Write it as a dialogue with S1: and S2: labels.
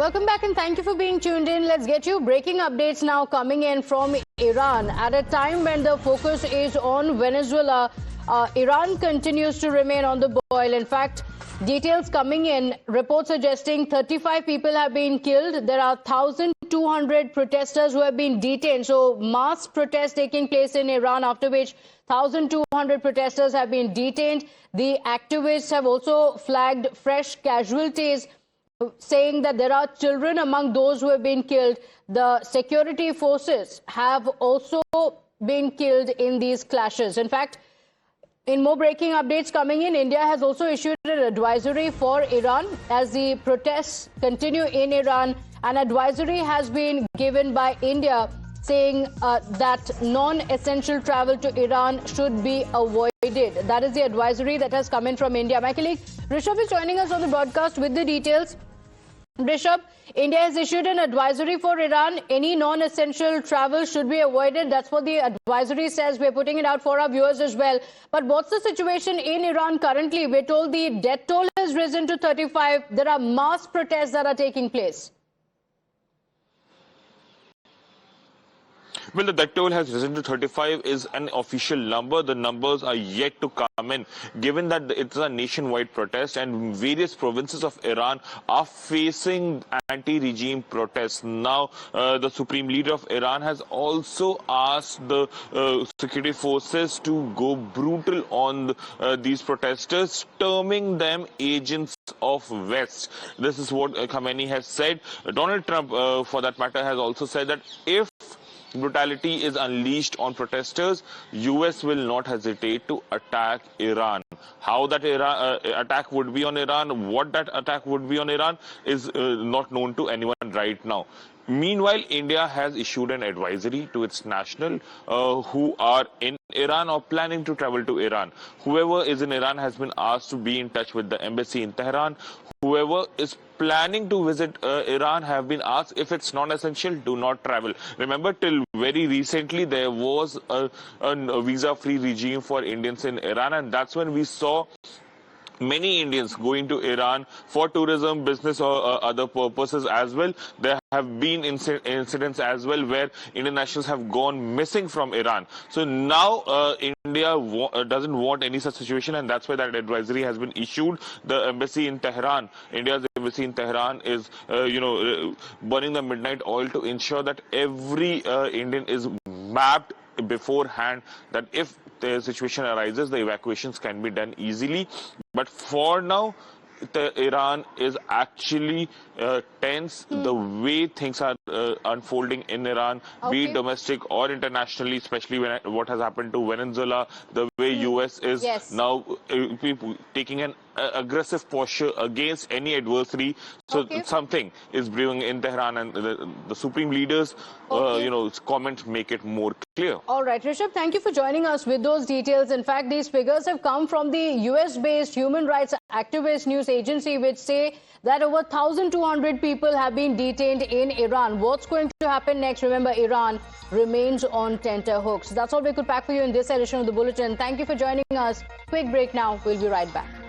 S1: Welcome back and thank you for being tuned in. Let's get you breaking updates now coming in from Iran. At a time when the focus is on Venezuela, Iran continues to remain on the boil. In fact, details coming in, reports suggesting 35 people have been killed. There are 1,200 protesters who have been detained. So mass protests taking place in Iran, after which 1,200 protesters have been detained. The activists have also flagged fresh casualties, saying that there are children among those who have been killed. The security forces have also been killed in these clashes. In fact, in more breaking updates coming in, India has also issued an advisory for Iran as the protests continue in Iran. An advisory has been given by India saying that non-essential travel to Iran should be avoided. That is the advisory that has come in from India. My colleague Rishabh is joining us on the broadcast with the details. Rishabh, India has issued an advisory for Iran. Any non-essential travel should be avoided. That's what the advisory says. We're putting it out for our viewers as well. But what's the situation in Iran currently? We're told the death toll has risen to 35. There are mass protests that are taking place.
S2: Well, the death toll has risen to 35 is an official number. The numbers are yet to come in, given that it's a nationwide protest and various provinces of Iran are facing anti-regime protests. Now, the Supreme Leader of Iran has also asked the security forces to go brutal on these protesters, terming them agents of West. This is what Khamenei has said. Donald Trump, for that matter, has also said that if brutality is unleashed on protesters, US will not hesitate to attack Iran. How that attack would be on Iran, what that attack would be on Iran is not known to anyone right now. Meanwhile, India has issued an advisory to its national who are in Iran or planning to travel to Iran. Whoever is in Iran has been asked to be in touch with the embassy in Tehran. Whoever is planning to visit Iran have been asked, if it's non-essential, do not travel. Remember, till very recently, there was a visa-free regime for Indians in Iran, and that's when we saw many Indians going to Iran for tourism, business or other purposes as well. There have been incidents as well where Indian nationals have gone missing from Iran. So now India doesn't want any such situation, and that's why that advisory has been issued. The embassy in Tehran, India's embassy in Tehran is, burning the midnight oil to ensure that every Indian is mapped beforehand, that if the situation arises, the evacuations can be done easily. But for now, Iran is actually tense. The way things are unfolding in Iran, be it domestic or internationally, especially when what has happened to Venezuela, the way US is now taking an aggressive posture against any adversary. So something is brewing in Tehran, and the Supreme Leaders, comments make it more clear.
S1: All right, Rishabh, thank you for joining us with those details. In fact, these figures have come from the US-based human rights activist news agency, which say that over 1,200 people have been detained in Iran. What's going to happen next? Remember, Iran remains on tenterhooks. That's all we could pack for you in this edition of the Bulletin. Thank you for joining us. Quick break now. We'll be right back.